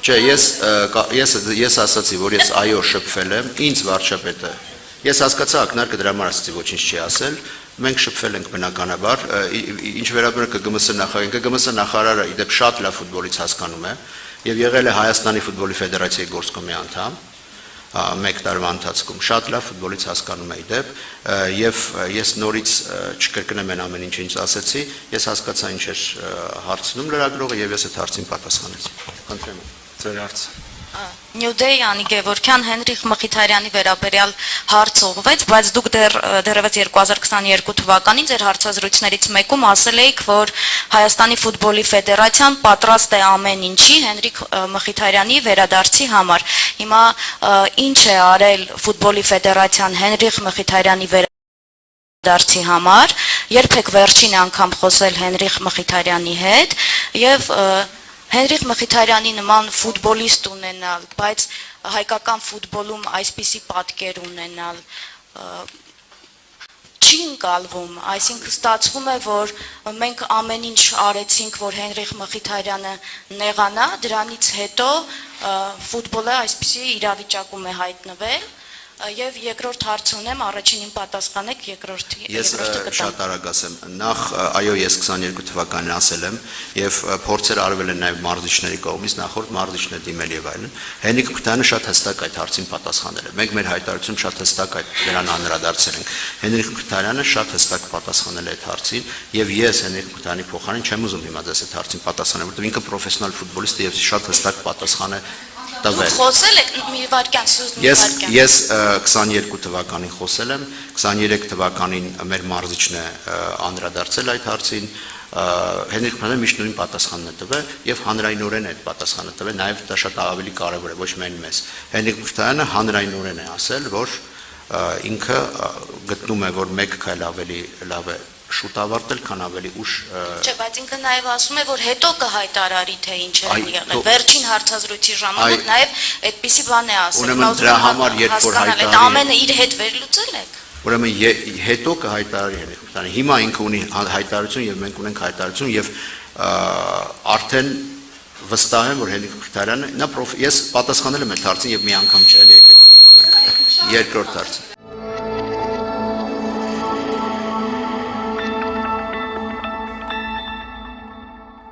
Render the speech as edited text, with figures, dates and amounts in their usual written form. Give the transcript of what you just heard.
Չէ, ես ասացի, որ ես այո շփվել եմ, ինձ վարչապետը։ Ես հասկացա ակնարկը դրա համար ասացի ոչինչ չի ասել, մենք շփվել ենք բնականաբար, ինչ վերաբերում է ԿԳՄՍ նախարարը իդեպ շատ լավ ֆուտբոլից հասկանում է եւ եղել է Հայաստանի ֆուտբոլի ֆեդերացիայի գործկոմի անդամ, 1 տարվա ընթացքում շատ լավ ֆուտբոլից հասկանում է իդեպ եւ ես նորից չկրկնեմ այն ամեն ինչը ինչ ասացի, ես հասկացա ինչ էր հարցնում լրագրողը եւ ես այդ հարցին պատասխանեցի։ Խնդրեմ։ Ձեր հարցը։ New Day Անի Գևորգյան Հենրիխ Մխիթարյանի վերաբերյալ հարց ուղղվեց, բայց դուք դեռևս 2022 թվականին ձեր հարցազրույցներից մեկում ասել էիք, որ Հայաստանի ֆուտբոլի ֆեդերացիան պատրաստ է ամեն ինչի Հենրիխ Մխիթարյանի վերադարձի համար։ Հիմա ինչ է արել ֆուտբոլի ֆեդերացիան Հենրիխ Մխիթարյանի վերադարձի համար, երբ եք վերջին անգամ խոսել Հենրիխ Մխիթարյանի հետ եւ Հենրիխ Մխիթարյանի նման ֆուտբոլիստ ունենալ, բայց հայկական ֆուտբոլում այսպիսի պատկեր ունենալ չի ընկալվում, այսինքն ստացվում է, որ մենք ամեն ինչ արեցինք, որ Հենրիխ Մխիթարյանը նեղանա, դրանից հետո ֆուտբոլը այսպիսի իրավիճակում է հայտնվել Եվ երկրորդ հարց ունեմ, առաջինին պատասխանեք, երկրորդը Ես շատ արագ ասեմ, նախ այո ես 22 թվականին ասել եմ եւ փորձեր արվել են նաեւ մարզիչների կողմից, նախորդ մարզիչներ դիմել եւ այլն։ Հենրիխ Մխիթարյանը շատ հստակ այդ հարցին պատասխանել է։ Մենք մեր հայտարարությունում շատ հստակ այդ դրան անդրադարձել ենք։ Հենրիխ Մխիթարյանը շատ հստակ պատասխանել է այդ հարցին եւ ես Հենրիխ Մխիթարյանի փոխարեն չեմ ուզում հիմա դες այդ հարցին պատասխանել, որովհետեւ ինքը պրոֆեսիոնալ ֆուտբոլիստ է եւ շատ հստակ պատասխան է Խոսել եք մի վարքյան, սյուզ մի վարքյան։ Ես 22 թվականին խոսել եմ, 23 թվականին մեր մարզիչն է անդրադարձել այդ հարցին, Հենրիխ Մխիթարյանը միշտ նույն պատասխանն է տվել եւ հանրայնորեն այդ պատասխանը տվել, նաեւ դա շատ ավելի կարեւոր է, ոչ միայն մեզ։ Հենրիխ Մխիթարյանը հանրայնորեն է ասել, որ ինքը գտնում է, որ մեկ քայլ ավելի լավ է շուտ ավարտել, քան ավելի ուշ։ Չէ, բայց ինքը նաև ասում է, որ հետո կհայտարարի թե ինչ է եղել։ Վերջին հարցազրույցի ժամանակ նաև այդպիսի բան է ասել։ Ուրեմն դրա համար երբ որ հայտարարի, ամենը իր հետ վերլուծել եք։ Ուրեմն հետո կհայտարարի Հենրիխ Մխիթարյանը։ Հիմա ինքը ունի հայտարարություն եւ մենք ունենք հայտարարություն եւ արդեն վստահ եմ, որ Հենրիխ Մխիթարյանը ես պատասխանել եմ այդ հարցին եւ մի անգամ չէ, էլի եկեք։ Երկրորդ հարցը։